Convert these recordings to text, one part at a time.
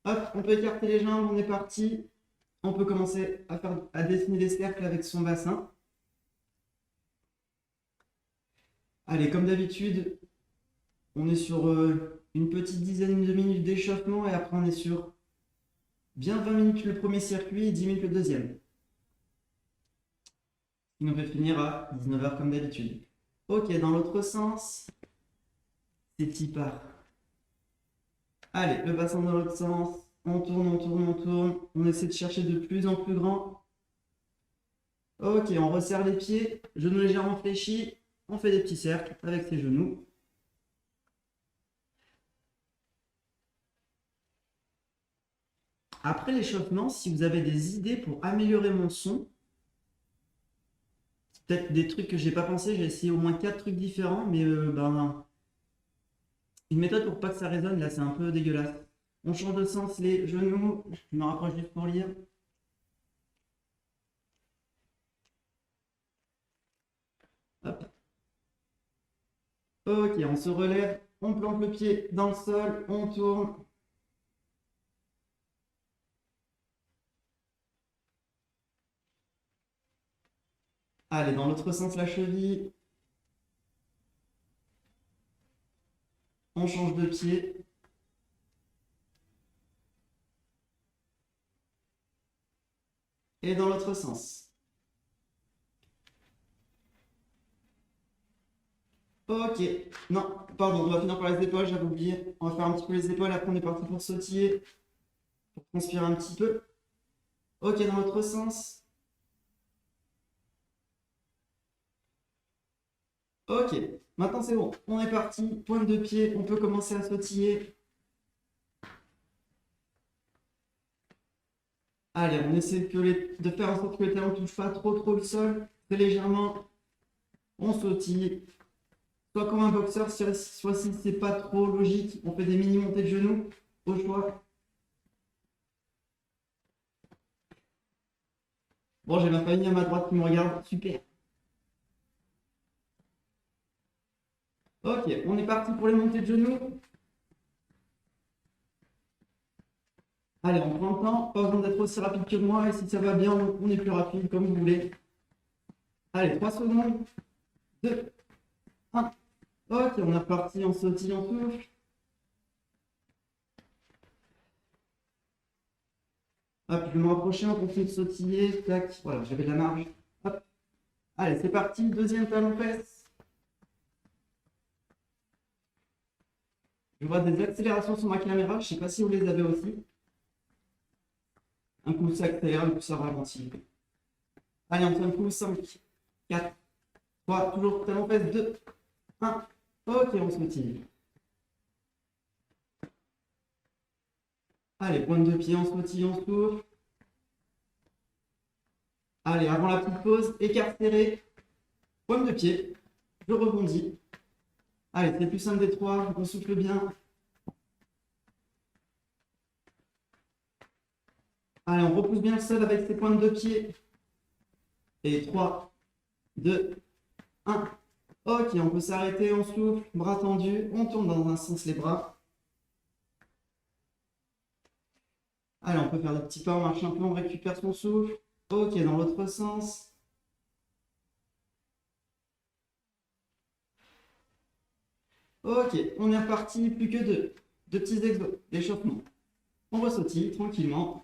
Hop, on peut écarter les jambes, on est parti. On peut commencer à dessiner des cercles avec son bassin. Allez, comme d'habitude, on est sur une petite dizaine de minutes d'échauffement et après on est sur bien 20 minutes le premier circuit et 10 minutes le deuxième. Ce qui nous fait finir à 19h comme d'habitude. Ok, dans l'autre sens, c'est petit pas. Allez, le bassin dans l'autre sens. On tourne, on tourne, on tourne. On essaie de chercher de plus en plus grand. Ok, on resserre les pieds. Genoux légèrement fléchis. On fait des petits cercles avec ses genoux. Après l'échauffement, si vous avez des idées pour améliorer mon son, peut-être des trucs que j'ai pas pensé, j'ai essayé au moins 4 trucs différents, mais une méthode pour pas que ça résonne, là c'est un peu dégueulasse. On change de sens les genoux, je me rapproche juste pour lire. Hop. Ok, on se relève, on plante le pied dans le sol, on tourne. Allez, dans l'autre sens la cheville. On change de pied. Et dans l'autre sens. Ok. Non, pardon, on va finir par les épaules, j'avais oublié. On va faire un petit peu les épaules, après on est parti pour sautiller. Pour transpirer un petit peu. Ok, dans l'autre sens. Ok, maintenant c'est bon. On est parti. Pointe de pied, on peut commencer à sautiller. Allez, on essaie de faire en sorte que les talons ne touchent pas trop le sol. Très légèrement. On sautille. Soit comme un boxeur, soit si c'est pas trop logique, on fait des mini montées de genoux au choix. Bon, j'ai ma famille à ma droite qui me regarde. Super. Ok, on est parti pour les montées de genoux. Allez, on prend le temps. Pas besoin d'être aussi rapide que moi. Et si ça va bien, on est plus rapide, comme vous voulez. Allez, 3 secondes. 2, 1. Ok, on est reparti en sautillant souffle. Hop, je vais me rapprocher, on continue de sautiller. Tac, voilà, j'avais de la marge. Hop. Allez, c'est parti. Deuxième talon fesse. Je vois des accélérations sur ma caméra. Je ne sais pas si vous les avez aussi. Un coup, ça accélère, un coup, ça ralentit. Allez, on fait un coup. 5, 4, 3, toujours talon fesse. 2, 1. Ok, on sautille. Allez, pointe de pied, on sautille, on souffle. Allez, avant la petite pause, écart serré. Pointe de pied. Je rebondis. Allez, c'est plus simple des trois. On souffle bien. Allez, on repousse bien le sol avec ses pointes de pied. Et 3, 2, 1. Ok, on peut s'arrêter, on souffle, bras tendus, on tourne dans un sens les bras. Allez, on peut faire des petits pas, on marche un peu, on récupère son souffle. Ok, dans l'autre sens. Ok, on est reparti, plus que deux petits exos d'échauffement. On ressautille tranquillement.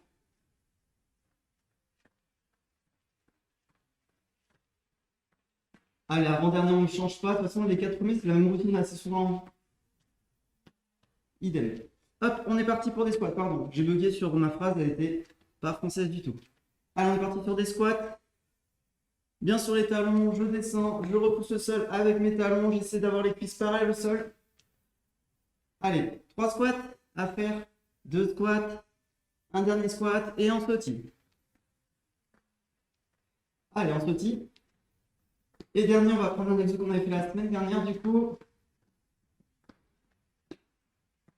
Allez, avant-dernier, on ne change pas. De toute façon, les 4 premiers, c'est la même routine assez souvent. Idem. Hop, on est parti pour des squats. Pardon, j'ai bugué sur ma phrase, elle était pas française du tout. Allez, on est parti sur des squats. Bien sur les talons, je descends, je repousse le sol avec mes talons. J'essaie d'avoir les cuisses parallèles au sol. Allez, 3 squats à faire. 2 squats. Un dernier squat et on sautille. Allez, on sautille. Et dernier, on va prendre un exo qu'on avait fait la semaine dernière du coup.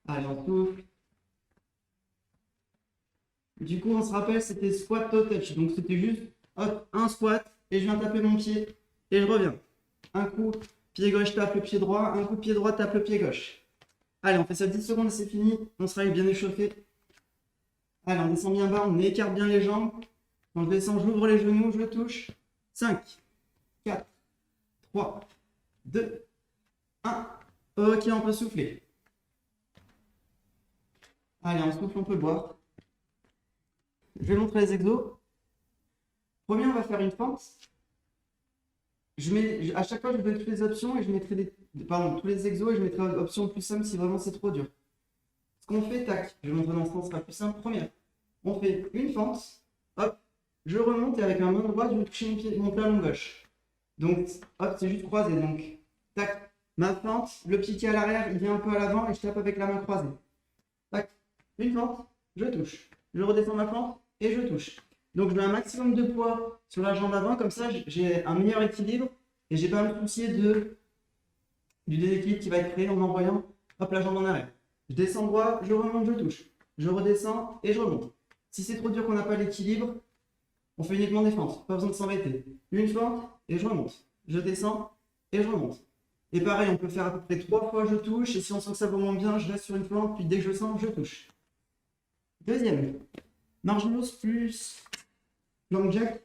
Allez, on souffle. Du coup, on se rappelle, c'était squat toe touch. Donc, c'était juste hop, un squat et je viens taper mon pied et je reviens. Un coup, pied gauche tape le pied droit. Un coup, pied droit tape le pied gauche. Allez, on fait ça 10 secondes et c'est fini. On sera bien échauffé. Allez, on descend bien bas, on écarte bien les jambes. Quand je descends, j'ouvre les genoux, je touche. 5, 4, 3, 2, 1. Ok, on peut souffler. Allez, on souffle, on peut boire. Je vais montrer les exos. Premier, on va faire une fente. À chaque fois, je donne toutes les options et je mettrai tous les exos et je mettrai une option plus simple si vraiment c'est trop dur. Ce qu'on fait, tac, je vais montrer dans ce sens, ce sera plus simple. Première, on fait une fente, hop, je remonte et avec ma main droite, je vais toucher mon talon gauche. Donc, hop, c'est juste croisé. Donc, tac, ma fente, le pied qui est à l'arrière, il vient un peu à l'avant et je tape avec la main croisée. Tac, une fente, je touche. Je redescends ma fente et je touche. Donc, je mets un maximum de poids sur la jambe avant, comme ça, j'ai un meilleur équilibre et j'ai pas à me soucier du déséquilibre qui va être créé en envoyant hop, la jambe en arrière. Je descends droit, je remonte, je touche. Je redescends et je remonte. Si c'est trop dur qu'on n'a pas l'équilibre, on fait uniquement des fentes. Pas besoin de s'embêter. Une fente et je remonte. Je descends et je remonte. Et pareil, on peut faire à peu près 3 fois je touche. Et si on sent que ça remonte bien, je reste sur une fente. Puis dès que je sens, je touche. Deuxième. Marche de l'os plus long jack.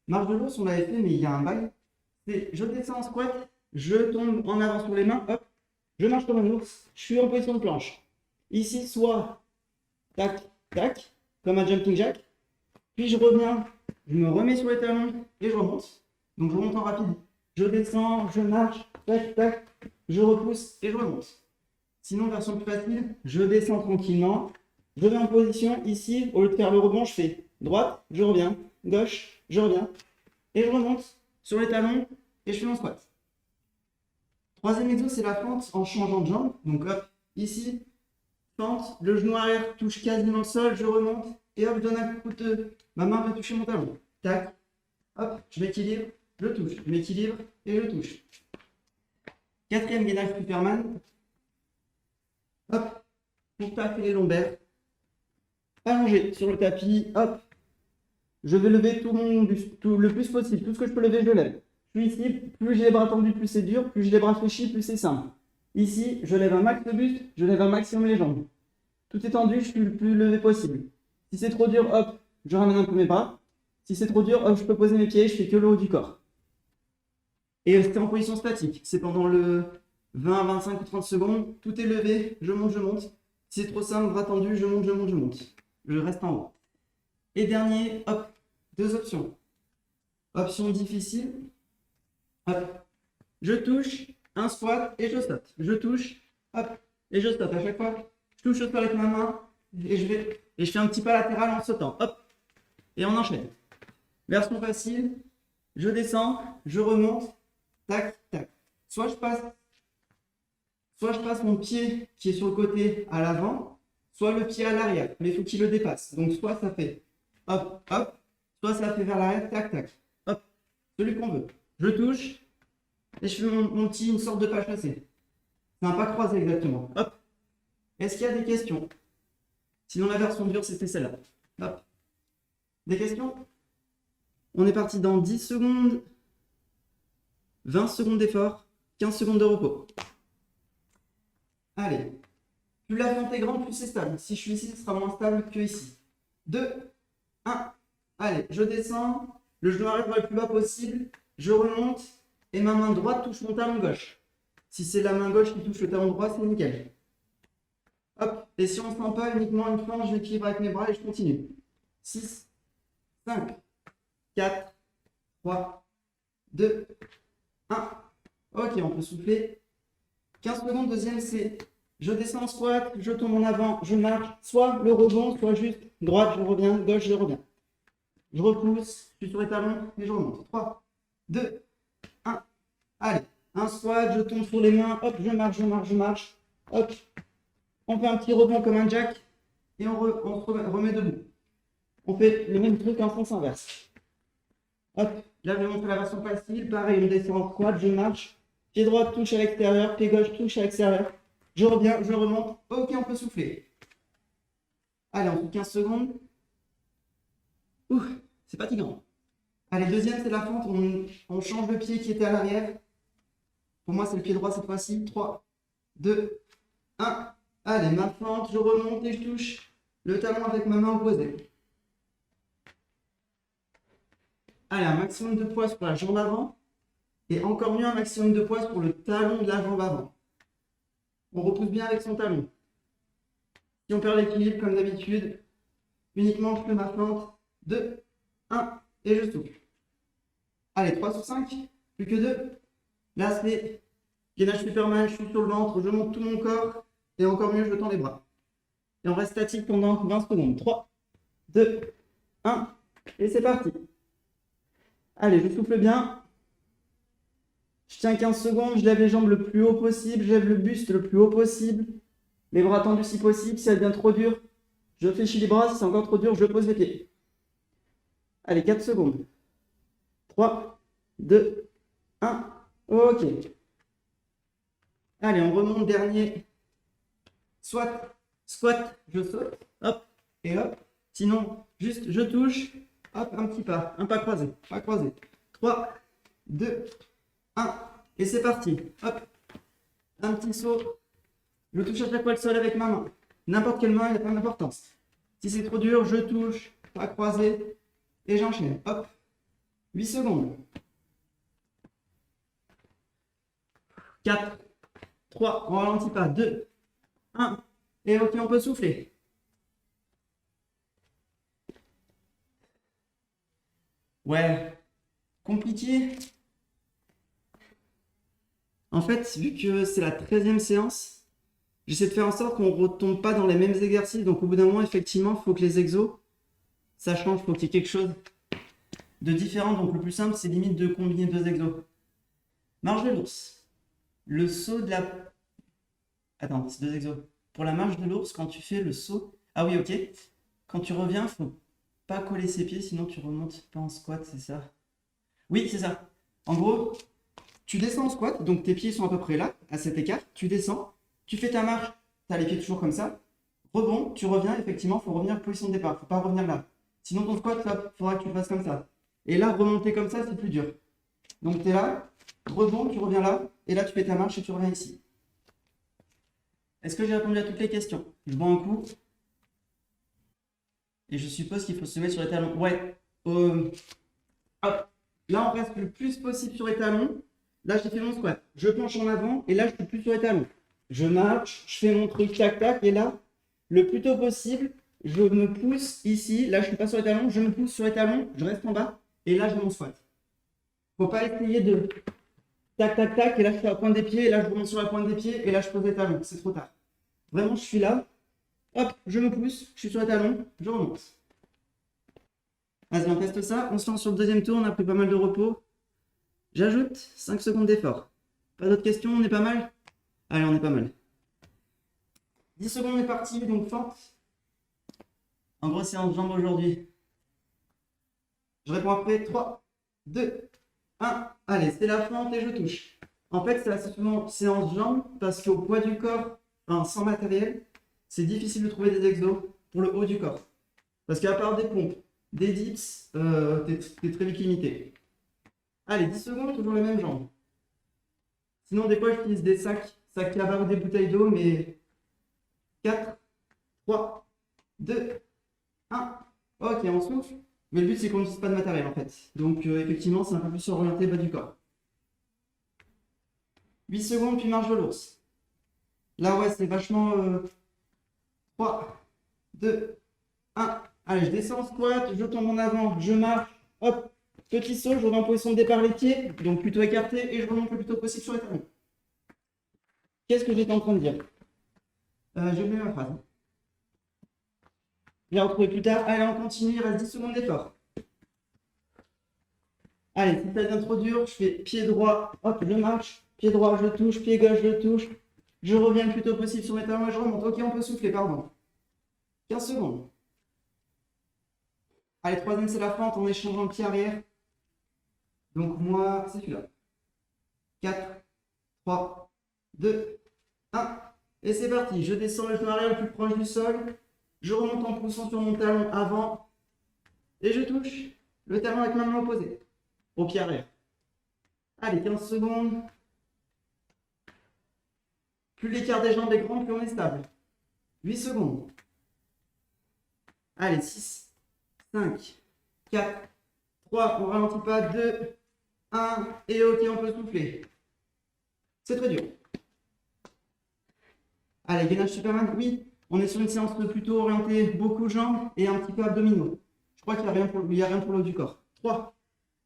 Marche de l'os, on l'avait fait, mais il y a un bail. C'est je descends en squat, je tombe en avant sur les mains, hop, je marche comme un ours, je suis en position de planche. Ici, soit tac, tac, comme un jumping jack, puis je reviens, je me remets sur les talons et je remonte. Donc je remonte en rapide, je descends, je marche, tac, tac, je repousse et je remonte. Sinon, version plus facile, je descends tranquillement, je vais en position, ici, au lieu de faire le rebond, je fais droite, je reviens, gauche, je reviens, et je remonte sur les talons et je fais mon squat. Troisième exo, c'est la fente en changeant de jambe. Donc hop, ici, fente, le genou arrière touche quasiment le sol, je remonte et hop, je donne un coup de... Ma main va toucher mon talon. Tac, hop, je m'équilibre, je touche, je m'équilibre et je touche. Quatrième gainage Superman. Hop, pour taper les lombaires. Allongé sur le tapis, hop. Je vais lever le plus possible. Tout ce que je peux lever, je le lève. Je suis ici, plus j'ai les bras tendus, plus c'est dur. Plus j'ai les bras fléchis, plus c'est simple. Ici, je lève un max de buste, je lève un maximum les jambes. Tout est tendu, je suis le plus levé possible. Si c'est trop dur, hop, je ramène un peu mes bras. Si c'est trop dur, hop, je peux poser mes pieds, je fais que le haut du corps. Et c'est en position statique. C'est pendant le 20, 25 ou 30 secondes. Tout est levé, je monte, je monte. Si c'est trop simple, bras tendus, je monte, je monte, je monte. Je reste en haut. Et dernier, hop, 2 options. Option difficile, hop, je touche, un squat et je saute. Je touche, hop, et je saute. À chaque fois, je touche au sol avec ma main et je fais un petit pas latéral en sautant, hop, et on enchaîne. Version facile, je descends, je remonte, tac, tac. Soit je passe mon pied qui est sur le côté à l'avant, soit le pied à l'arrière, mais il faut qu'il le dépasse. Donc soit ça fait hop, hop, soit ça fait vers l'arrière, tac, tac, hop, celui qu'on veut. Je touche, et je fais une sorte de pas chassé. C'est un pas croisé exactement, hop. Est-ce qu'il y a des questions? Sinon la version dure, c'était celle-là. Hop. Des questions? On est parti dans 10 secondes, 20 secondes d'effort, 15 secondes de repos. Allez. Plus la fente est grande, plus c'est stable. Si je suis ici, ce sera moins stable que ici. 2, 1. Allez, je descends. Le genou arrière va le plus bas possible. Je remonte. Et ma main droite touche mon talon gauche. Si c'est la main gauche qui touche le talon droit, c'est nickel. Hop. Et si on ne sent pas uniquement une fente, je m'équilibre avec mes bras et je continue. 6, 5, 4, 3, 2, 1. Ok, on peut souffler. 15 secondes, deuxième, c'est je descends en squat, je tombe en avant, je marche, soit le rebond, soit juste droite, je reviens, gauche, je reviens. Je repousse, je suis sur les talons et je remonte. 3, 2, 1. Allez, un squat, je tombe sur les mains, hop, je marche, je marche, je marche. Hop, on fait un petit rebond comme un jack et on se remet debout. On fait le même truc en sens inverse. Hop, là je vais montrer la version facile. Pareil, on descend en squat, je marche. Pied droit touche à l'extérieur, pied gauche touche à l'extérieur. Je reviens, je remonte. Ok, on peut souffler. Allez, on fait 15 secondes. Ouh, c'est fatigant. Allez, deuxième, c'est la fente. On change le pied qui était à l'arrière. Pour moi, c'est le pied droit cette fois-ci. 3, 2, 1. Allez, ma fente, je remonte et je touche. le talon avec ma main opposée. Allez, un maximum de poids sur la jambe avant. Et encore mieux, un maximum de poids sur le talon de la jambe avant. On repousse bien avec son talon. Si on perd l'équilibre, comme d'habitude, uniquement je fais ma fente. 2, 1, et je souffle. Allez, 3 sur 5, plus que 2. Là, c'est gainage Superman, je suis sur le ventre, je monte tout mon corps. Et encore mieux, je tends les bras. Et on reste statique pendant 20 secondes. 3, 2, 1, et c'est parti. Allez, je souffle bien. Je tiens 15 secondes, je lève les jambes le plus haut possible, je lève le buste le plus haut possible. Les bras tendus si possible, si ça devient trop dur, je fléchis les bras, si c'est encore trop dur, je pose les pieds. Allez, 4 secondes. 3, 2, 1, ok. Allez, on remonte dernier. Soit, squat, je saute, hop, et hop. Sinon, juste je touche, hop, un petit pas, un pas croisé, pas croisé. 3, 2, 1, et c'est parti. Hop, un petit saut. Je touche à chaque fois le sol avec ma main. N'importe quelle main, il n'y a pas d'importance. Si c'est trop dur, je touche, pas croisé, et j'enchaîne. Hop, 8 secondes. 4, 3, on ralentit pas. 2, 1, et ok, on peut souffler. Ouais, compliqué. En fait, vu que c'est la 13e séance, j'essaie de faire en sorte qu'on ne retombe pas dans les mêmes exercices. Donc au bout d'un moment, effectivement, il faut que les exos, ça change, il faut qu'il y ait quelque chose de différent. Donc le plus simple, c'est limite de combiner 2 exos. Marche de l'ours. Le saut de la... Attends, c'est 2 exos. Pour la marche de l'ours, quand tu fais le saut... Ah oui, ok. Quand tu reviens, il ne faut pas coller ses pieds, sinon tu remontes pas en squat, c'est ça? Oui, c'est ça. En gros, tu descends en squat, donc tes pieds sont à peu près là, à cet écart. Tu descends, tu fais ta marche, tu as les pieds toujours comme ça. Rebond, tu reviens, effectivement, il faut revenir à la position de départ, il ne faut pas revenir là. Sinon ton squat, il faudra que tu le fasses comme ça. Et là, remonter comme ça, c'est plus dur. Donc tu es là, rebond, tu reviens là, et là tu fais ta marche et tu reviens ici. Est-ce que j'ai répondu à toutes les questions? Je bois un coup. Et je suppose qu'il faut se mettre sur les talons. Ouais. Hop. Là, on reste le plus possible sur les talons. Là, j'ai fait mon squat. Je penche en avant et là, je suis plus sur les talons. Je marche, je fais mon truc, tac, tac. Et là, le plus tôt possible, je me pousse ici. Là, je ne suis pas sur les talons. Je me pousse sur les talons. Je reste en bas. Et là, j'ai mon squat. Faut pas essayer de tac, tac, tac. Et là, je fais la pointe des pieds. Et là, je remonte sur la pointe des pieds. Et là, je pose les talons. C'est trop tard. Vraiment, je suis là. Hop, je me pousse. Je suis sur les talons. Je remonte. Vas-y, on teste ça. On se lance sur le deuxième tour. On a pris pas mal de repos. J'ajoute 5 secondes d'effort. Pas d'autres questions? On est pas mal? Allez, on est pas mal. 10 secondes, on est parti. Donc, fente. En gros, séance jambes aujourd'hui. Je réponds après. 3, 2, 1. Allez, c'est la fente et je touche. En fait, c'est assez souvent séance jambes parce qu'au poids du corps, sans matériel, c'est difficile de trouver des exos pour le haut du corps. Parce qu'à part des pompes, des dips, t'es très vite limité. Allez, 10 secondes, toujours les mêmes jambes. Sinon, des fois, j'utilise des sacs cabas ou des bouteilles d'eau, mais 4, 3, 2, 1. Ok, on souffle. Mais le but, c'est qu'on n'utilise pas de matériel, en fait. Donc, effectivement, c'est un peu plus orienté bas du corps. 8 secondes, puis marche de l'ours. Là, ouais, c'est vachement... 3, 2, 1. Allez, je descends en squat, je tombe en avant, je marche, hop, petit saut, je reviens en position de départ les pieds, donc plutôt écarté, et je remonte le plus tôt possible sur les talons. Qu'est-ce que j'étais en train de dire? J'ai oublié ma phrase. Je vais la retrouver plus tard. Allez, on continue, il reste 10 secondes d'effort. Allez, si ça devient trop dur, je fais pied droit, hop, je marche, pied droit, je touche, pied gauche, je touche, je reviens le plus tôt possible sur mes talons et je remonte. Ok, on peut souffler, pardon. 15 secondes. Allez, troisième, c'est la fente en échangeant le pied arrière. Donc moi, c'est celui-là. 4, 3, 2, 1. Et c'est parti. Je descends le genou arrière le plus proche du sol. Je remonte en poussant sur mon talon avant. Et je touche le talon avec ma main opposée. Au pied arrière. Allez, 15 secondes. Plus l'écart des jambes est grand, plus on est stable. 8 secondes. Allez, 6, 5, 4, 3, on ralentit pas, 2, 1, et ok, on peut souffler. C'est très dur. Allez, gainage Superman, oui, on est sur une séance plutôt orientée beaucoup jambes et un petit peu abdominaux. Je crois qu'il n'y a rien pour le haut du corps. 3,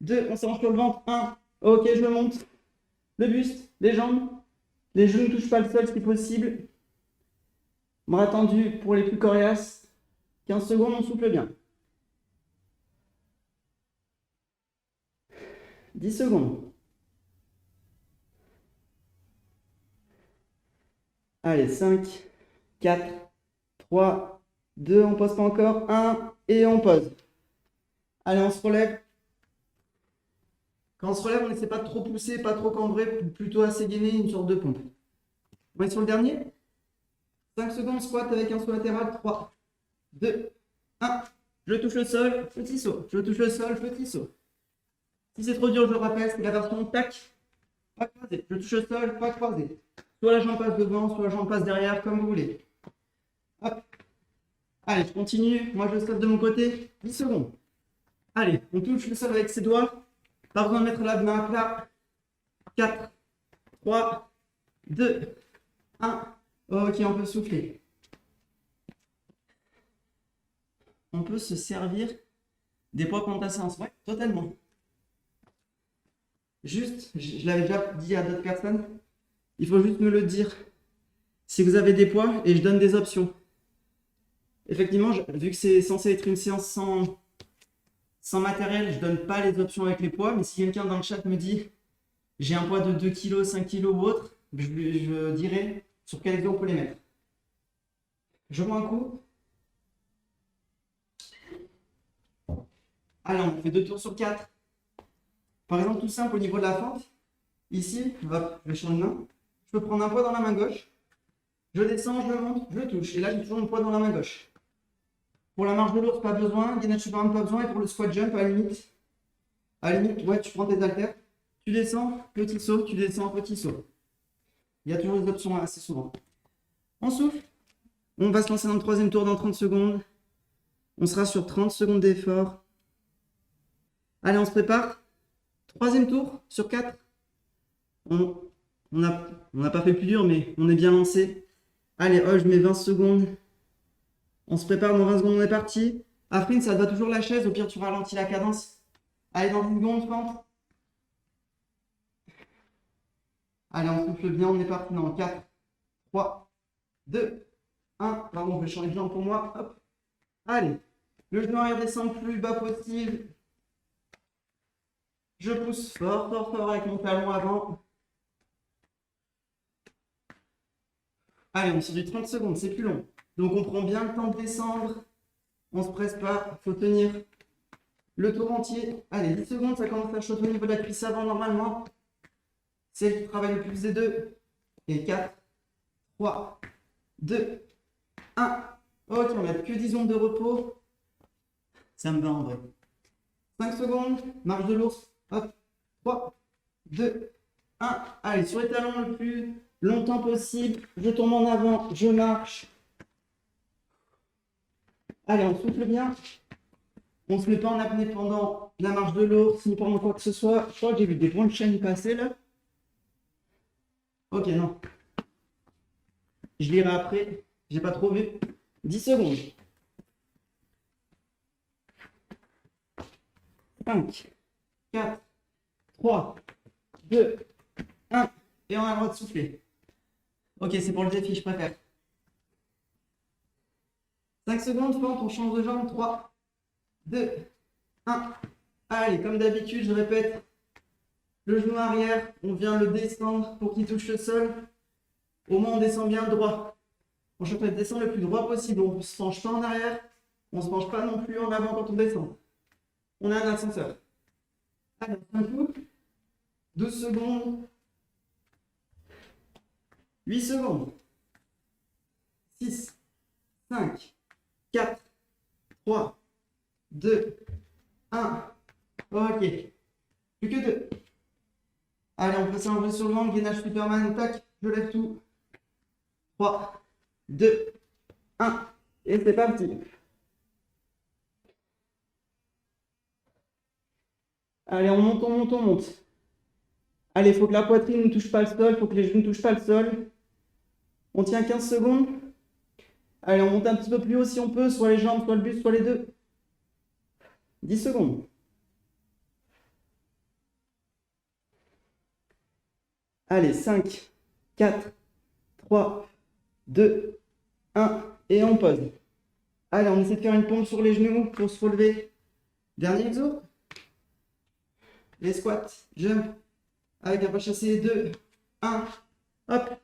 2, on s'allonge sur le ventre, 1, ok, je monte. Le buste, les jambes, les genoux ne touchent pas le sol si possible. Bras tendus pour les plus coriaces. 15 secondes, on souffle bien. 10 secondes. Allez, 5, 4, 3, 2, on pose pas encore, 1, et on pose. Allez, on se relève. Quand on se relève, on n'essaie pas de trop pousser, pas trop cambrer, plutôt assez gainer, une sorte de pompe. On est sur le dernier. 5 secondes, squat avec un saut latéral. 3, 2, 1. Je touche le sol, petit saut. Je touche le sol, petit saut. Si c'est trop dur, je le rappelle, c'est la version tac, pas croisé. Je touche le sol, pas croisé. Soit la jambe passe devant, soit la jambe passe derrière, comme vous voulez. Hop. Allez, je continue. Moi, je saute de mon côté. 10 secondes. Allez, on touche le sol avec ses doigts. Pas besoin de mettre la main à plat. 4, 3, 2, 1. Ok, on peut souffler. On peut se servir des poids pendant ta séance. Ouais, totalement. Juste, je l'avais déjà dit à d'autres personnes, il faut juste me le dire. Si vous avez des poids, et je donne des options. Effectivement, vu que c'est censé être une séance sans matériel, je donne pas les options avec les poids, mais si quelqu'un dans le chat me dit j'ai un poids de 2 kg, 5 kg ou autre, je dirai sur quel exo on peut les mettre. Je vois un coup. Allez, on fait 2 tours sur 4. Par exemple, tout simple au niveau de la fente. Ici, je vais changer de main. Je peux prendre un poids dans la main gauche. Je descends, je monte, je touche. Et là, j'ai toujours mon poids dans la main gauche. Pour la marche de l'ours, pas besoin. Gainage Superman, pas besoin. Et pour le squat jump, à la limite, ouais, tu prends tes haltères. Tu descends, petit saut, tu descends, petit saut. Il y a toujours des options assez souvent. On souffle. On va se lancer dans le troisième tour dans 30 secondes. On sera sur 30 secondes d'effort. Allez, on se prépare. Troisième tour sur 4. On n'a pas fait plus dur, mais on est bien lancé. Allez, oh, je mets 20 secondes. On se prépare, dans 20 secondes, on est parti. Afrin, ça te va toujours la chaise. Au pire, tu ralentis la cadence. Allez, dans 10 secondes, pente. Allez, on souffle bien, on est parti dans 4, 3, 2, 1. Pardon, je vais changer de jambe pour moi. Hop. Allez, le genou arrière descend le plus bas possible. Je pousse fort, fort, fort avec mon talon avant. Allez, on est sur du 30 secondes, c'est plus long. Donc on prend bien le temps de descendre. On ne se presse pas, il faut tenir le tour entier. Allez, 10 secondes, ça commence à chauffer au niveau de la cuisse avant normalement. C'est elle qui travaille le plus des deux. Et 4, 3, 2, 1. Ok, on n'a que 10 secondes de repos. Ça me va en vrai. 5 secondes, marche de l'ours. Hop, 3, 2, 1. Allez, sur les talons le plus longtemps possible. Je tourne en avant, je marche. Allez, on souffle bien. On ne se met pas en apnée pendant la marche de l'ours, ni pendant quoi que ce soit. Je crois que j'ai vu des points de chaîne passer là. Ok, non. Je lirai après. J'ai pas trop vu. 10 secondes. 5, 4, 3, 2, 1. Et on a le droit de souffler. Ok, c'est pour le défi, je préfère. 5 secondes, fente, on change de jambe. 3, 2, 1. Allez, comme d'habitude, je répète. Le genou arrière, on vient le descendre pour qu'il touche le sol. Au moins, on descend bien droit. On cherche à descendre le plus droit possible. On ne se penche pas en arrière. On ne se penche pas non plus en avant quand on descend. On a un ascenseur. Allez, un coup. 12 secondes. 8 secondes. 6, 5, 4, 3, 2, 1. Ok. Plus que 2. Allez, on peut s'enlever sur le ventre. Gainage Superman. Tac. Je lève tout. 3, 2, 1. Et c'est parti. Allez, on monte, on monte, on monte. Allez, il faut que la poitrine ne touche pas le sol, il faut que les genoux ne touchent pas le sol. On tient 15 secondes. Allez, on monte un petit peu plus haut si on peut, soit les jambes, soit le buste, soit les deux. 10 secondes. Allez, 5, 4, 3, 2, 1, et on pose. Allez, on essaie de faire une pompe sur les genoux pour se relever. Dernier exo. Les squats, jump, avec un pas chassé, 2, 1, hop.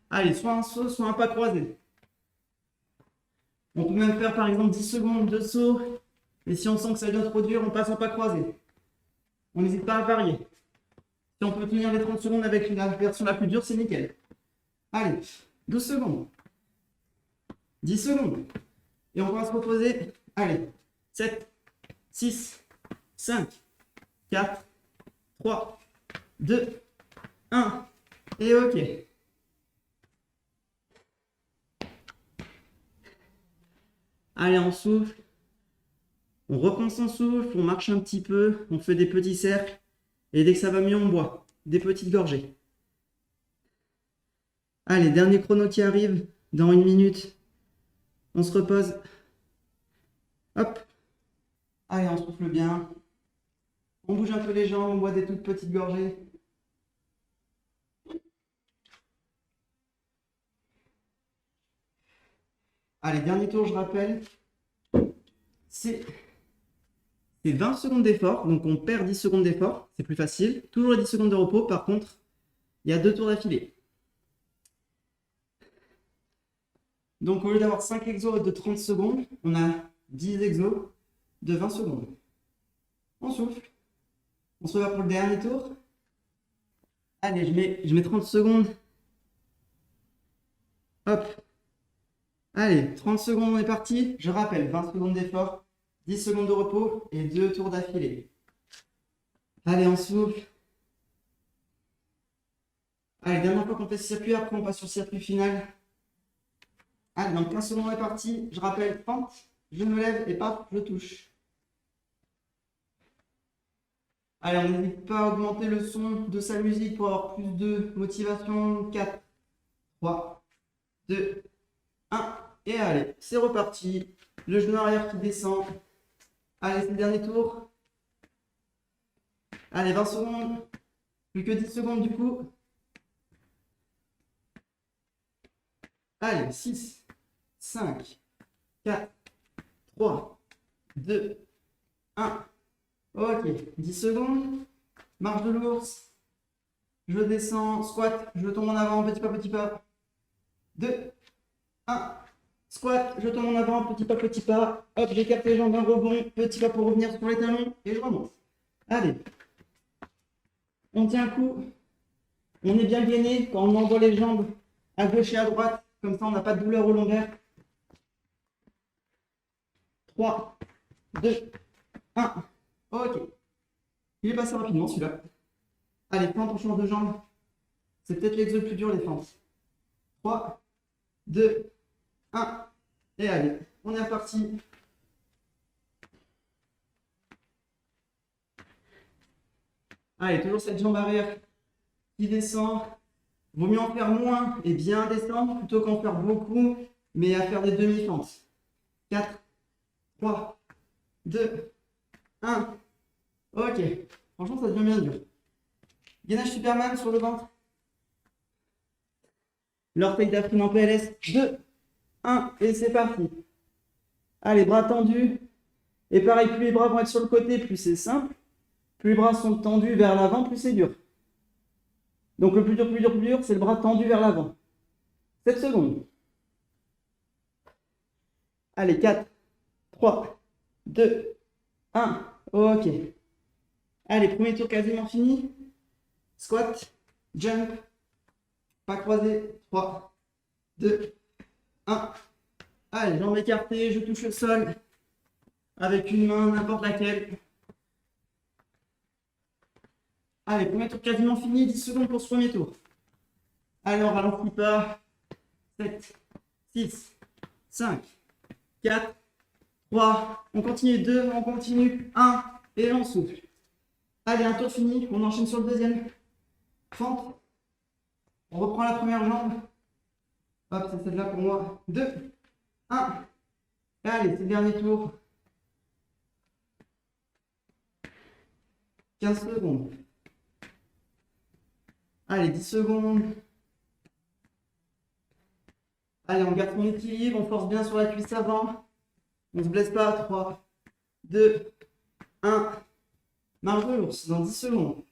Allez, soit un saut, soit un pas croisé. On peut même faire par exemple 10 secondes de saut. Et si on sent que ça devient trop dur, on passe en pas croisé. On n'hésite pas à varier. Si on peut tenir les 30 secondes avec la version la plus dure, c'est nickel. Allez, 12 secondes. 10 secondes. Et on va se reposer. Allez, 7, 6, 5, 4, 3, 2, 1. Et ok. Allez, on souffle. On reprend son souffle, on marche un petit peu, on fait des petits cercles. Et dès que ça va mieux, on boit. Des petites gorgées. Allez, dernier chrono qui arrive. Dans 1 minute. On se repose. Hop. Allez, on souffle bien. On bouge un peu les jambes, on boit des toutes petites gorgées. Allez, dernier tour, je rappelle. C'est 20 secondes d'effort, donc on perd 10 secondes d'effort, c'est plus facile. Toujours les 10 secondes de repos, par contre, il y a 2 tours d'affilée. Donc au lieu d'avoir 5 exos de 30 secondes, on a 10 exos de 20 secondes. On souffle. On se revoit pour le dernier tour. Allez, je mets 30 secondes. Hop. Allez, 30 secondes, on est parti. Je rappelle, 20 secondes d'effort, 10 secondes de repos et 2 tours d'affilée. Allez, on souffle. Allez, dernière fois qu'on fait ce circuit, après on passe sur le circuit final. Allez, dans 15 secondes, on est parti. Je rappelle, fente, je me lève et paf, je touche. Allez, on n'hésite pas à augmenter le son de sa musique pour avoir plus de motivation. 4, 3, 2, 1. Et allez, c'est reparti. Le genou arrière qui descend. Allez, c'est le dernier tour. Allez, 20 secondes. Plus que 10 secondes du coup. Allez, 6, 5, 4, 3, 2, 1. Ok, 10 secondes. Marche de l'ours. Je descends, squat, je tombe en avant, petit pas, petit pas. 2, 1. Squat, je tombe en avant, petit pas, petit pas. Hop, j'écarte les jambes, un rebond, petit pas pour revenir sur les talons et je remonte. Allez. On tient le coup. On est bien gainé quand on envoie les jambes à gauche et à droite. Comme ça, on n'a pas de douleur au lombaire. 3, 2, 1. Ok. Il est passé rapidement celui-là. Allez, fente, on change de jambe. C'est peut-être l'exo le plus dur, les fentes. 3, 2, 1. Et allez, on est reparti. Allez, toujours cette jambe arrière qui descend. Vaut mieux en faire moins et bien descendre plutôt qu'en faire beaucoup, mais à faire des demi-fentes. 4, 3, 2, 1. Ok. Franchement, ça devient bien dur. Gainage Superman sur le ventre. L'orteil d'après en PLS. 2, 1. Et c'est parti. Allez, bras tendus. Et pareil, plus les bras vont être sur le côté, plus c'est simple. Plus les bras sont tendus vers l'avant, plus c'est dur. Donc le plus dur, plus dur, plus dur, c'est le bras tendu vers l'avant. 7 secondes. Allez, 4, 3, 2, 1. Ok. Allez, premier tour quasiment fini. Squat, jump, pas croisé. 3, 2, 1. Allez, jambes écartées, je touche le sol avec une main, n'importe laquelle. Allez, premier tour quasiment fini, 10 secondes pour ce premier tour. Allez, on ralentit pas. 7, 6, 5, 4, 3, on continue, 2, on continue, 1, et on souffle. Allez, un tour fini, on enchaîne sur le deuxième. Fente. On reprend la première jambe. Hop, c'est celle-là pour moi. 2, 1. Allez, c'est le dernier tour. 15 secondes. Allez, 10 secondes. Allez, on garde son équilibre, on force bien sur la cuisse avant. On ne se blesse pas. 3, 2, 1. Marche de l'ours dans 10 secondes.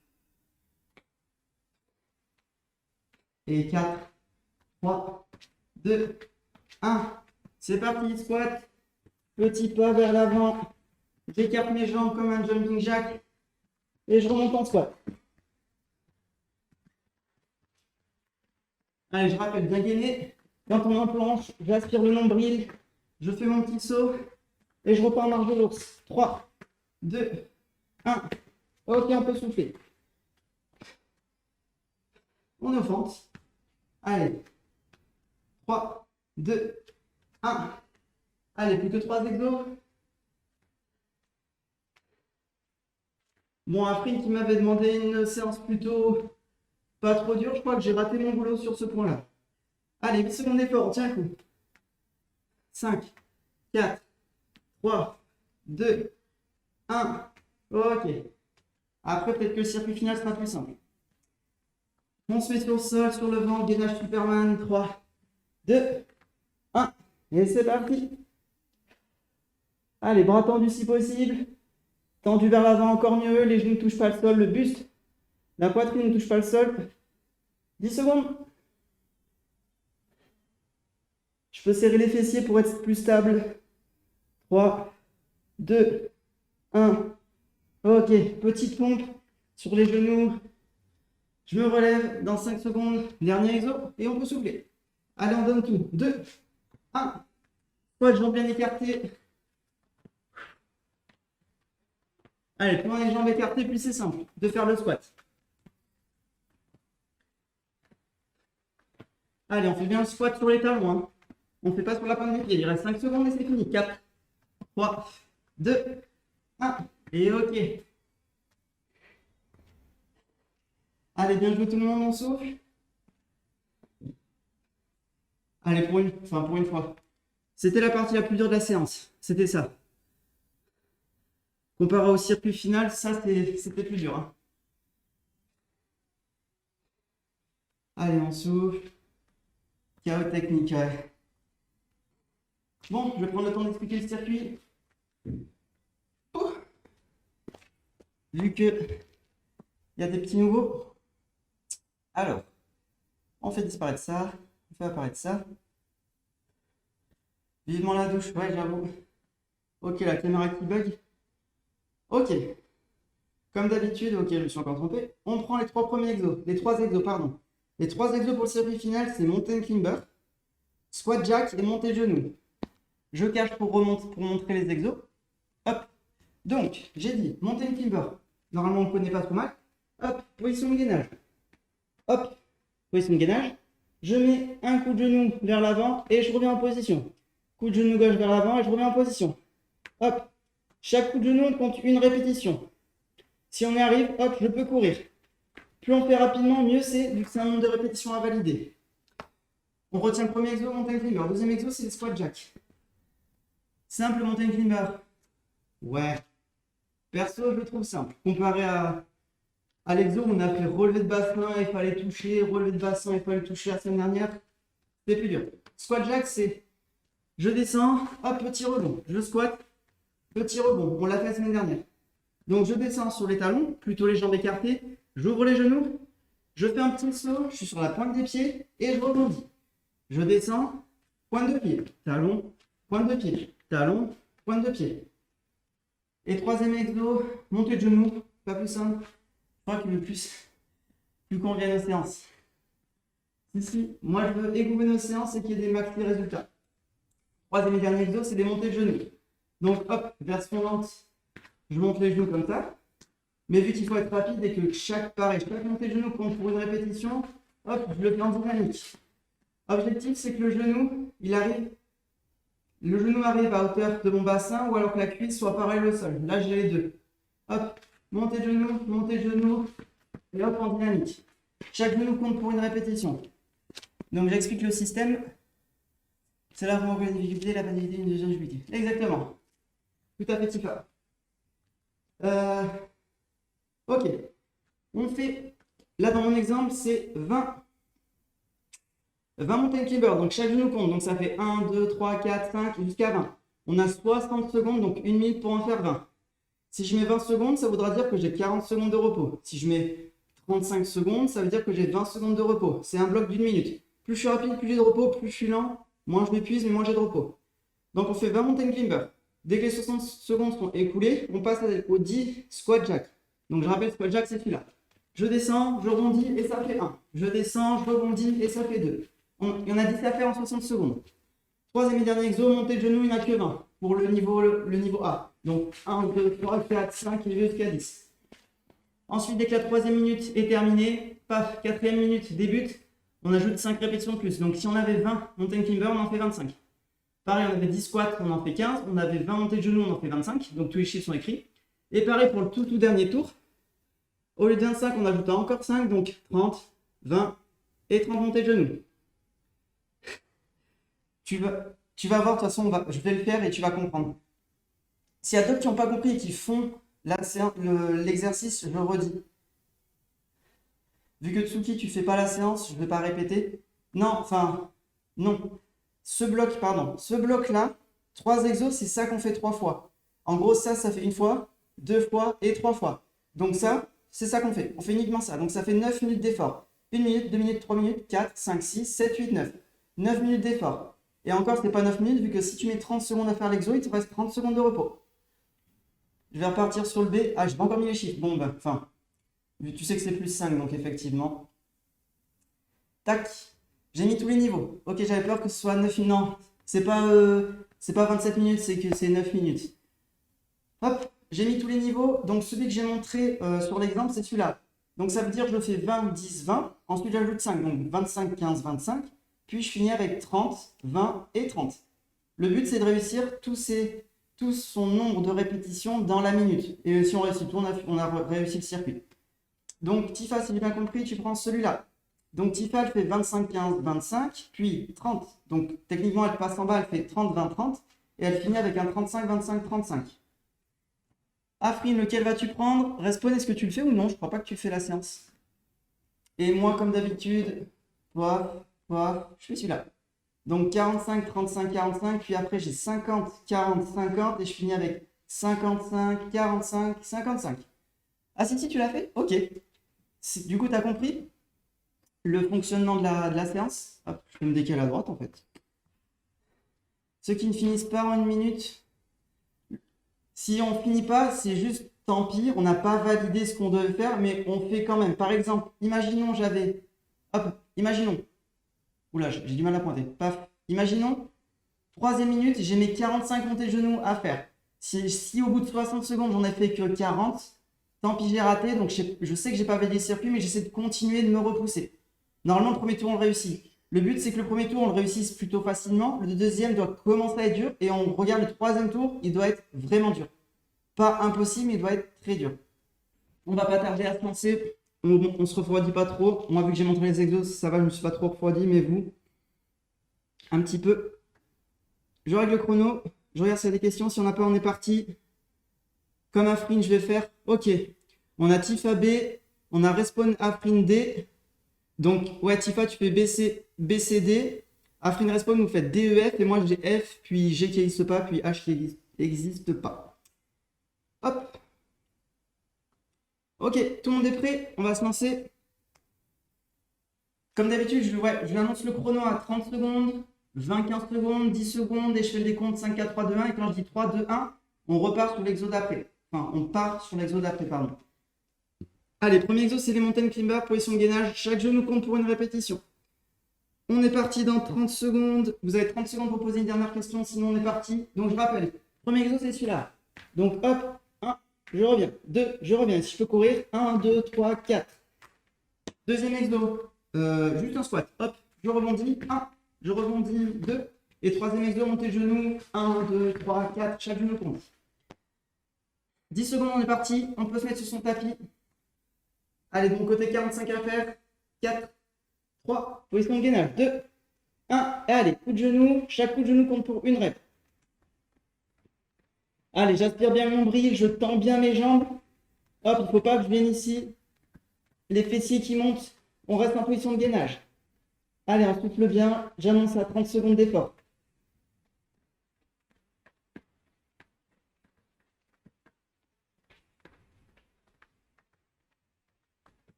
Et 4, 3, 2, 1. C'est parti, squat. Petit pas vers l'avant. J'écarte mes jambes comme un jumping jack. Et je remonte en squat. Allez, je rappelle, bien gainé. Quand on est en planche, j'aspire le nombril. Je fais mon petit saut. Et je repars en marche de l'ours. 3, 2, 1. Ok, on peut souffler. On est au fente. Allez. 3, 2, 1. Allez, plus que 3 exos. Bon, un print qui m'avait demandé une séance plutôt pas trop dure. Je crois que j'ai raté mon boulot sur ce point-là. Allez, 8 secondes d'effort. On tient un coup. 5, 4, 3, 2, 1. Ok. Après, peut-être que le circuit final sera plus simple. On se met sur le sol, sur le ventre, gainage Superman. 3, 2, 1. Et c'est parti. Allez, bras tendus si possible. Tendu vers l'avant, encore mieux. Les genoux ne touchent pas le sol. Le buste, la poitrine ne touche pas le sol. 10 secondes. Je peux serrer les fessiers pour être plus stable. 3, 2, 1. Ok, petite pompe sur les genoux. Je me relève dans 5 secondes. Dernier exo et on peut souffler. Allez, on donne tout. 2, 1. Squat, jambes bien écartées. Allez, plus on a les jambes écartées, plus c'est simple de faire le squat. Allez, on fait bien le squat sur les talons. Hein. On ne fait pas sur la pointe des pieds. Il reste 5 secondes et c'est fini. 4, 3, 2, 1. Et ok. Allez, bien joué tout le monde, on souffle. Allez, pour une fois. C'était la partie la plus dure de la séance. C'était ça. Comparé au circuit final, ça c'était plus dur. Hein. Allez, on souffle. Chaos technique. Ouais. Bon, je vais prendre le temps d'expliquer le circuit. Vu que il y a des petits nouveaux. Alors, on fait disparaître ça. On fait apparaître ça. Vivement la douche. Ouais, j'avoue. Ok, la caméra qui bug. Ok. Comme d'habitude, ok, je me suis encore trompé. On prend les 3 premiers exos. Les 3 exos, pardon. Les 3 exos pour le circuit final, c'est montée climber, squat jack et montée genou. Je cache pour montrer les exos. Hop. Donc, j'ai dit montée climber. Normalement, on ne connaît pas trop mal. Hop, position de gainage. Hop, position de gainage. Je mets un coup de genou vers l'avant et je reviens en position. Coup de genou gauche vers l'avant et je reviens en position. Hop. Chaque coup de genou, on compte une répétition. Si on y arrive, hop, je peux courir. Plus on fait rapidement, mieux c'est, vu que c'est un nombre de répétitions à valider. On retient le premier exo, mountain climber. Deuxième exo, c'est le squat jack. Simple mountain climber. Ouais. Perso, je le trouve simple. Comparé à l'exo, on a fait relevé de bassin, il fallait toucher, relevé de bassin, il fallait toucher la semaine dernière. C'est plus dur. Squat jack, c'est je descends, hop, petit rebond. Je squat, petit rebond. On l'a fait la semaine dernière. Donc je descends sur les talons, plutôt les jambes écartées. J'ouvre les genoux, je fais un petit saut, je suis sur la pointe des pieds et je rebondis. Je descends, pointe de pied, talon, pointe de pied, talon, pointe de pied. Et troisième exo, montée de genoux, pas plus simple. Je crois que le plus convient aux séances. Si, moi je veux égouver nos séances et qu'il y ait des maxi résultats. Troisième et dernier exo, c'est des montées de genoux. Donc hop, version lente, je monte les genoux comme ça. Mais vu qu'il faut être rapide et que chaque montée de genou compte pour une répétition, hop, je le fais en dynamique. Objectif, c'est que le genou arrive à hauteur de mon bassin ou alors que la cuisse soit parallèle au sol. Là, j'ai les deux. Hop, montée de genou, et hop en dynamique. Chaque genou compte pour une répétition. Donc j'explique le système. C'est là où on voit la difficulté, la facilité, une deuxième difficulté. Exactement. Tout à fait, Tifa. Ok. On fait, là dans mon exemple, c'est 20 mountain climbers. Donc chaque genou compte. Donc ça fait 1, 2, 3, 4, 5 jusqu'à 20. On a 60 secondes, donc 1 minute pour en faire 20. Si je mets 20 secondes, ça voudra dire que j'ai 40 secondes de repos. Si je mets 35 secondes, ça veut dire que j'ai 20 secondes de repos. C'est un bloc d'une minute. Plus je suis rapide, plus j'ai de repos, plus je suis lent, moins je m'épuise, mais moins j'ai de repos. Donc on fait 20 mountain climbers. Dès que les 60 secondes sont écoulées, on passe au 10 squat jack. Donc je rappelle, squat jack, c'est celui-là. Je descends, je rebondis et ça fait 1. Je descends, je rebondis et ça fait 2. Il y en a 10 à faire en 60 secondes. Troisième et dernier exo, montée de genou, il n'y en a que 20 pour le niveau A. Donc 1, 2, 3, 4, 5 et jusqu'à 10. Ensuite, dès que la troisième minute est terminée, paf, quatrième minute débute, on ajoute 5 répétitions de plus. Donc si on avait 20 mountain climber, on en fait 25. Pareil, on avait 10 squats, on en fait 15. On avait 20 montées de genoux, on en fait 25. Donc tous les chiffres sont écrits. Et pareil pour le tout dernier tour. Au lieu de 25, on ajoute encore 5. Donc 30, 20 et 30 montées de genoux. Tu vas voir, de toute façon, je vais le faire et tu vas comprendre. S'il y a d'autres qui n'ont pas compris et qui font l'exercice, je le redis. Vu que Tsuki, tu ne fais pas la séance, je ne vais pas répéter. Non. Ce bloc-là, 3 exos, c'est ça qu'on fait 3 fois. En gros, ça fait 1 fois, 2 fois et 3 fois. Donc ça, c'est ça qu'on fait. On fait uniquement ça. Donc ça fait 9 minutes d'effort. 1 minute, 2 minutes, 3 minutes, 4, 5, 6, 7, 8, 9. 9 minutes d'effort. Et encore, ce n'est pas 9 minutes, vu que si tu mets 30 secondes à faire l'exo, il te reste 30 secondes de repos. Je vais repartir sur le B. Ah, je n'ai pas encore mis les chiffres. Bon, tu sais que c'est plus 5, donc effectivement. Tac. J'ai mis tous les niveaux. Ok, j'avais peur que ce soit 9 minutes. Non, c'est pas 27 minutes, c'est que c'est 9 minutes. Hop, j'ai mis tous les niveaux. Donc celui que j'ai montré sur l'exemple, c'est celui-là. Donc ça veut dire que je fais 20, 10, 20. Ensuite, j'ajoute 5. Donc 25, 15, 25. Puis je finis avec 30, 20 et 30. Le but, c'est de réussir tout son nombre de répétitions dans la minute. Et si on réussit tout, on a réussi le circuit. Donc Tifa, si j'ai bien compris, tu prends celui-là. Donc Tifa, elle fait 25, 15, 25, puis 30. Donc techniquement, elle passe en bas, elle fait 30, 20, 30. Et elle finit avec un 35, 25, 35. Afrine, lequel vas-tu prendre? Respawn, est-ce que tu le fais ou non? Je ne crois pas que tu fais la séance. Et moi, comme d'habitude, je fais celui-là. Donc 45, 35, 45, puis après j'ai 50, 40, 50, et je finis avec 55, 45, 55. Ah si, tu l'as fait? Ok. Du coup, tu as compris le fonctionnement de la séance? Hop, je peux me décaler à droite en fait. Ceux qui ne finissent pas en 1 minute, si on ne finit pas, c'est juste tant pis, on n'a pas validé ce qu'on devait faire, mais on fait quand même. Par exemple, imaginons imaginons. Oula, j'ai du mal à pointer. Paf. Imaginons, 3e minute, j'ai mes 45 montées de genoux à faire. Si au bout de 60 secondes, j'en ai fait que 40, tant pis, j'ai raté. Donc je sais que j'ai pas validé le circuit, mais j'essaie de continuer de me repousser. Normalement, le premier tour, on le réussit. Le but, c'est que le premier tour, on le réussisse plutôt facilement. Le deuxième doit commencer à être dur. Et on regarde le 3e tour, il doit être vraiment dur. Pas impossible, mais il doit être très dur. On va pas tarder à se lancer. On se refroidit pas trop. Moi, vu que j'ai montré les exos, ça va, je me suis pas trop refroidi, mais vous, un petit peu. Je règle le chrono. Je regarde s'il y a des questions. Si on n'a pas, on est parti. Comme Afrine, je vais faire. Ok. On a Tifa B. On a Respawn Afrine D. Donc, ouais, Tifa, tu fais BCD. Afrine Respawn, vous faites DEF. Et moi, j'ai F, puis G qui n'existe pas, puis H qui n'existe pas. Hop. Ok, tout le monde est prêt? On va se lancer. Comme d'habitude, je lui annonce le chrono à 30 secondes, 20, 15 secondes, 10 secondes, et je fais le décompte 5, 4, 3, 2, 1. Et quand je dis 3, 2, 1, on repart sur l'exo d'après. Enfin, on part sur l'exo d'après, pardon. Allez, premier exo, c'est les mountain climbers, position de gainage. Chaque genou compte pour une répétition. On est parti dans 30 secondes. Vous avez 30 secondes pour poser une dernière question, sinon on est parti. Donc je rappelle, premier exo, c'est celui-là. Donc hop, 1, je reviens. 2, je reviens. Si je peux courir, 1, 2, 3, 4. Deuxième exo, juste un squat. Hop, je rebondis. 1, je rebondis. 2. Et troisième exo, montée de genou. 1, 2, 3, 4. Chaque genou compte. 10 secondes, on est parti. On peut se mettre sur son tapis. Allez, de mon côté, 45 à faire. 4, 3, position de gainage. 2, 1. Et allez, coup de genou. Chaque coup de genou compte pour une rep. Allez, j'aspire bien le nombril. Je tends bien mes jambes. Hop, il ne faut pas que je vienne ici. Les fessiers qui montent. On reste en position de gainage. Allez, on souffle bien. J'annonce à 30 secondes d'effort.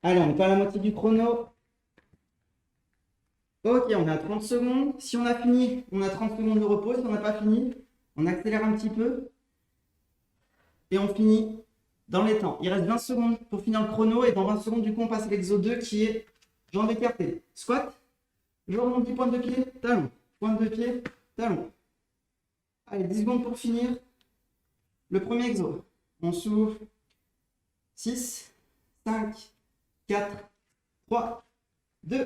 Allez, on n'est pas à la moitié du chrono. Ok, on est à 30 secondes. Si on a fini, on a 30 secondes de repos. Si on n'a pas fini, on accélère un petit peu. Et on finit dans les temps. Il reste 20 secondes pour finir le chrono. Et dans 20 secondes, du coup, on passe à l'exo 2 qui est jambes écartées. Squat. Je rebondis, pointe de pied, talon. Pointe de pied, talon. Allez, 10 secondes pour finir. Le premier exo. On souffle. 6, 5, 4, 3, 2,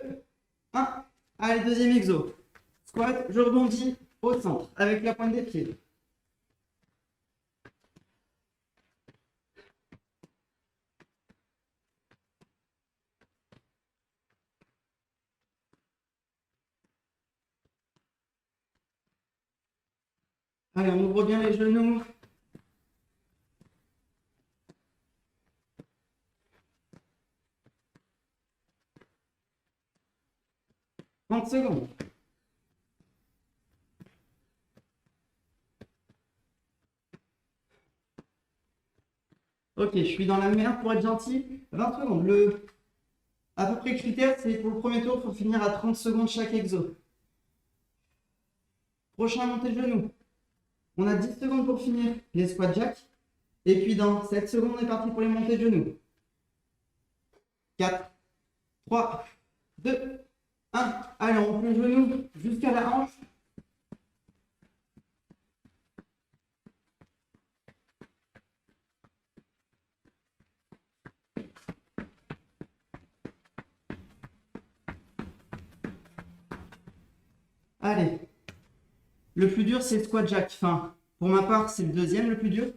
1. Allez, deuxième exo. Squat, je rebondis au centre avec la pointe des pieds. Allez, on ouvre bien les genoux. « 30 secondes. Ok, je suis dans la merde pour être gentil. 20 secondes. Le à peu près critère, c'est pour le premier tour, il faut finir à 30 secondes chaque exo. Prochain montée de genoux. On a 10 secondes pour finir les squat jack. Et puis dans 7 secondes, on est parti pour les montées de genoux. 4, 3, 2, 1. Allez, on monte le genou jusqu'à la hanche. Allez. Le plus dur, c'est le squat jack. Enfin, pour ma part, c'est le deuxième le plus dur.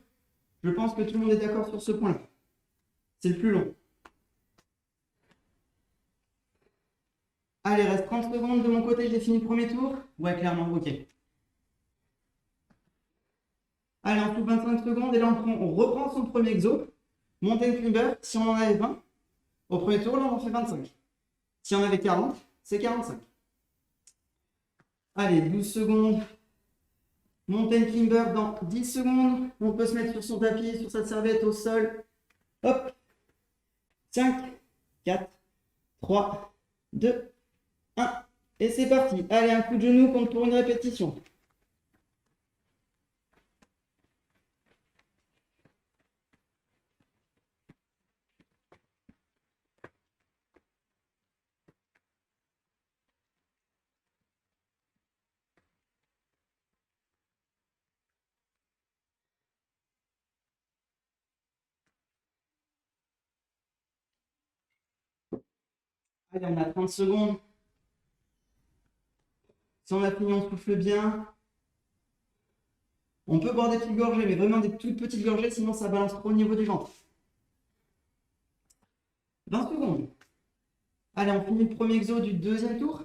Je pense que tout le monde est d'accord sur ce point-là. C'est le plus long. Allez, reste 30 secondes de mon côté, j'ai fini le premier tour. Ouais, clairement, ok. Allez, on trouve 25 secondes et là, on reprend son premier exo. Mountain climber, si on en avait 20, au premier tour, là, on en fait 25. Si on en avait 40, c'est 45. Allez, 12 secondes. Mountain climber dans 10 secondes. On peut se mettre sur son tapis, sur sa serviette au sol. Hop. 5, 4, 3, 2, 1. Et c'est parti. Allez, un coup de genou compte pour une répétition. Allez, on a 30 secondes. Si on a fini, on souffle bien. On peut boire des petites gorgées, mais vraiment des toutes petites gorgées, sinon ça balance trop au niveau du ventre. 20 secondes. Allez, on finit le premier exo du deuxième tour.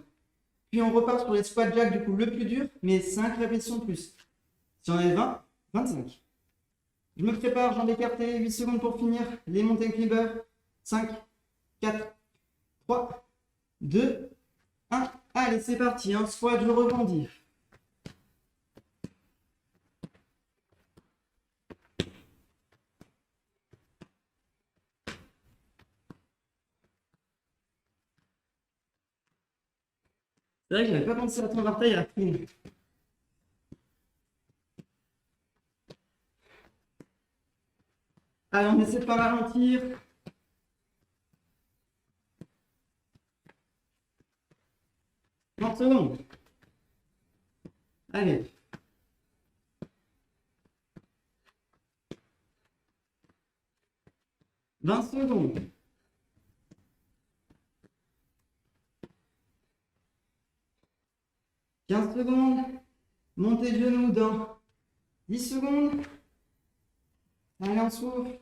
Puis on repart sur les squat jack, du coup, le plus dur, mais 5 répétitions de plus. Si on avait 20, 25. Je me prépare, jambes écartées, 8 secondes pour finir. Les mountain climbers. 5, 4, 3, 2, 1. Allez, c'est parti. Un squat, je rebondis. C'est vrai que j'avais pas pensé à ton orteil à la fin. Allez, on essaie de pas ralentir. « 30 secondes. Allez. « 20 secondes. « 15 secondes. Montez de genoux dans 10 secondes. Allez, on souffle.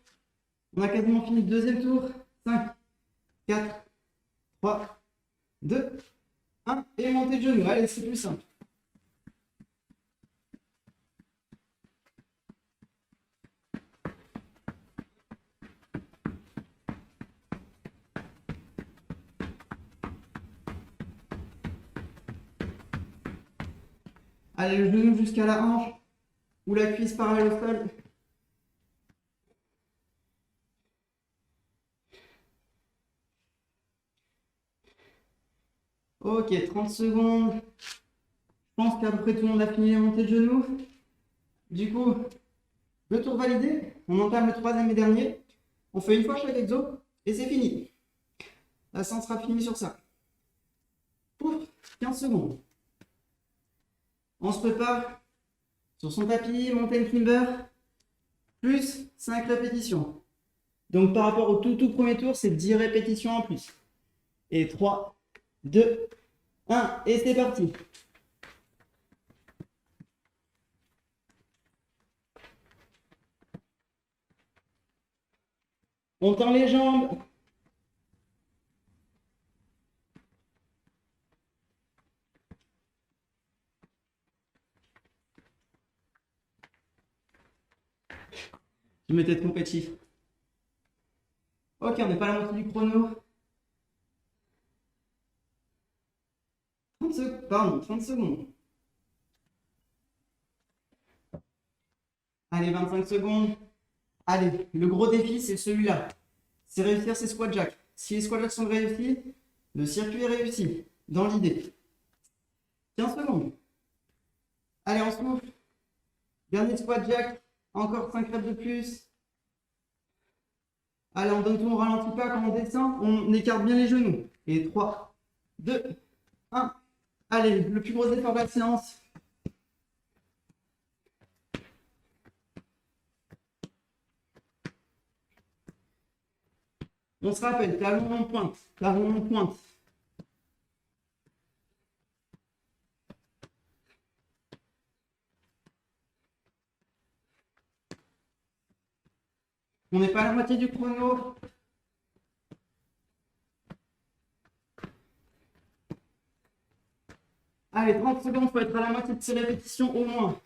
On a quasiment fini le deuxième tour. 5, 4, 3, 2, 1. Et montée de genoux. Allez, c'est plus simple. Allez, le genou jusqu'à la hanche ou la cuisse parallèle au sol. Ok, 30 secondes. Je pense qu'à peu près tout le monde a fini les montées de genoux. Du coup, le tour validé. On entame le troisième et dernier. On fait une fois chaque exo et c'est fini. La séance sera finie sur ça. Pouf, 15 secondes. On se prépare sur son tapis, mountain climber, plus 5 répétitions. Donc par rapport au tout premier tour, c'est 10 répétitions en plus. Et 3, 2, 1, et c'est parti. On tend les jambes. Je m'étais trompé de chiffre. Ok, on n'est pas à la moitié du chrono. 30 secondes. Allez, 25 secondes. Allez, le gros défi, c'est celui-là. C'est réussir ces squat jacks. Si les squat jacks sont réussis, le circuit est réussi, dans l'idée. 15 secondes. Allez, on souffle. Dernier squat jack. Encore 5 reps de plus. Allez, on donne tout, on ralentit pas quand on descend. On écarte bien les genoux. Et 3, 2, 1. Allez, le plus gros effort de la séance. On se rappelle, talon en pointe, talon en pointe. On n'est pas à la moitié du chrono. Allez, 30 secondes, il faut être à la moitié de ces répétitions au moins.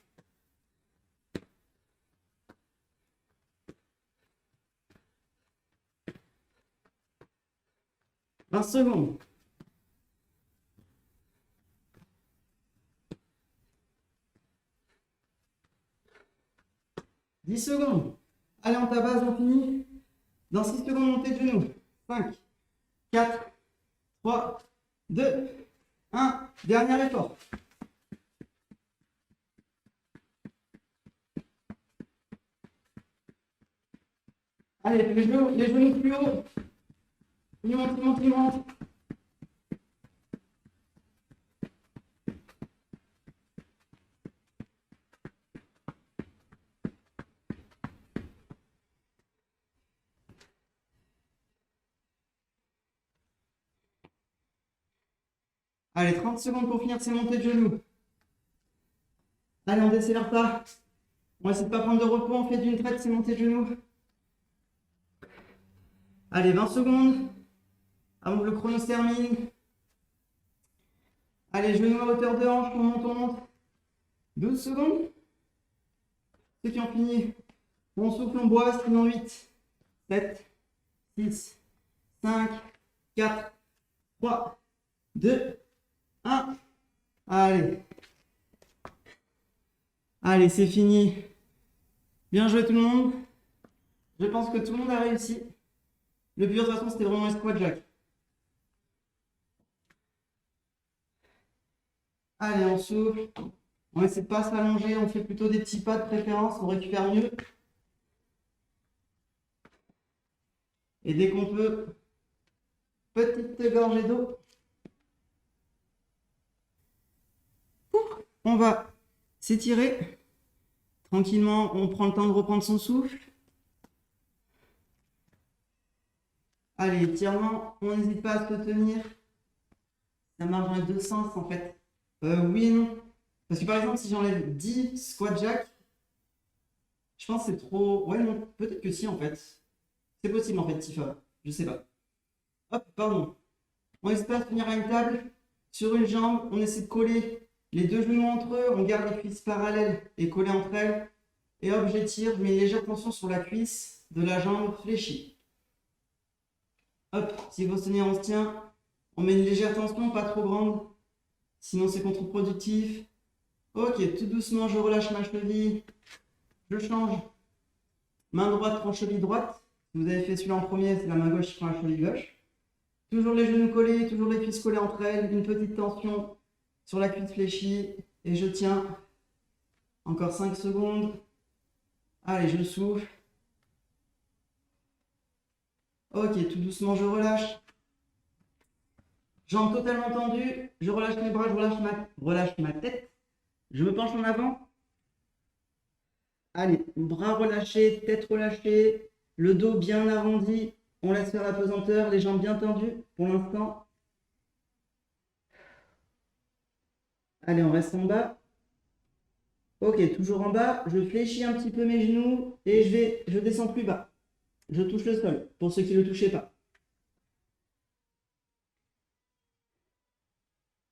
« 20 secondes. « 10 secondes. Allez, on tabasse, on finit. Dans 6 secondes, montée de genoux. 5, 4, 3, 2, 1. Dernier effort. Allez, les genoux plus haut. Il monte, il monte, il monte. Allez, 30 secondes pour finir ces montées de genoux. Allez, on décélère pas. On essaie de pas prendre de repos, on fait d'une traite ces montées de genoux. Allez, 20 secondes. Avant que le chrono se termine. Allez, genoux à hauteur de hanche, on monte, on monte. 12 secondes. Ceux qui ont fini, on souffle, on boit, sinon 8, 7, 6, 5, 4, 3, 2, 1. Allez. Allez, c'est fini. Bien joué tout le monde. Je pense que tout le monde a réussi. Le but de toute façon, c'était vraiment un squat jack. Allez, on souffle. On essaie de pas s'allonger, on fait plutôt des petits pas de préférence, on récupère mieux. Et dès qu'on peut, petite gorgée d'eau. On va s'étirer. Tranquillement, on prend le temps de reprendre son souffle. Allez, étirement, on n'hésite pas à se tenir. Ça marche dans les deux sens en fait. Oui et non. Parce que par exemple, si j'enlève 10 squat jack, Je pense que c'est trop... Ouais, non, peut-être que si, en fait. C'est possible, en fait, Tifa. Je sais pas. Hop, pardon. On espère finir à une table. Sur une jambe, on essaie de coller les deux genoux entre eux. On garde les cuisses parallèles et collées entre elles. Et hop, j'étire. Je mets une légère tension sur la cuisse de la jambe fléchie. Hop, s'il faut se tenir, on se tient. On met une légère tension, pas trop grande. Sinon, c'est contre-productif. Ok, tout doucement, je relâche ma cheville. Je change. Main droite prend cheville droite. Si vous avez fait celui-là en premier, c'est la main gauche qui prend la cheville gauche. Toujours les genoux collés, toujours les cuisses collées entre elles. Une petite tension sur la cuisse fléchie. Et je tiens. Encore 5 secondes. Allez, je souffle. Ok, tout doucement, je relâche. Jambes totalement tendues. Je relâche mes bras, je relâche ma tête. Je me penche en avant. Allez, bras relâchés, tête relâchée, le dos bien arrondi. On laisse faire la pesanteur, les jambes bien tendues pour l'instant. Allez, on reste en bas. Ok, toujours en bas. Je fléchis un petit peu mes genoux et je descends plus bas. Je touche le sol, pour ceux qui ne le touchaient pas.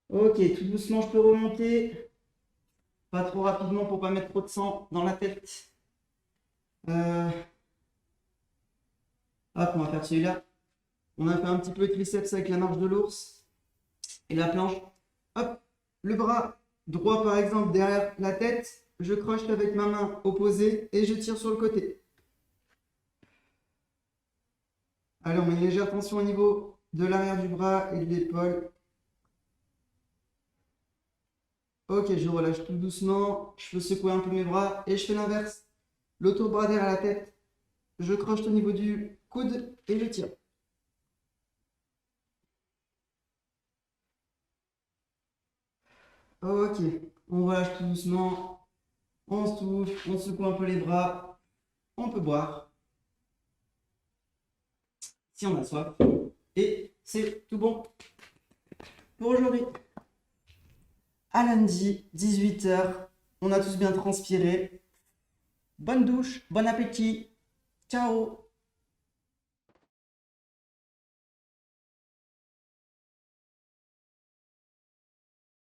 Ok, tout doucement, je peux remonter. Pas trop rapidement pour pas mettre trop de sang dans la tête. Hop, on va faire celui-là. On a fait un petit peu de triceps avec la marche de l'ours et la planche. Hop, le bras droit par exemple derrière la tête. Je croche avec ma main opposée et je tire sur le côté. Allez, on met une légère tension au niveau de l'arrière du bras et de l'épaule. Ok, je relâche tout doucement. Je peux secouer un peu mes bras et je fais l'inverse. L'autre bras derrière la tête. Je croche au niveau du coude et je tire. Ok, on relâche tout doucement. On souffle, on secoue un peu les bras. On peut boire si on a soif. Et c'est tout bon pour aujourd'hui. À lundi, 18 h. On a tous bien transpiré. Bonne douche, bon appétit. Ciao.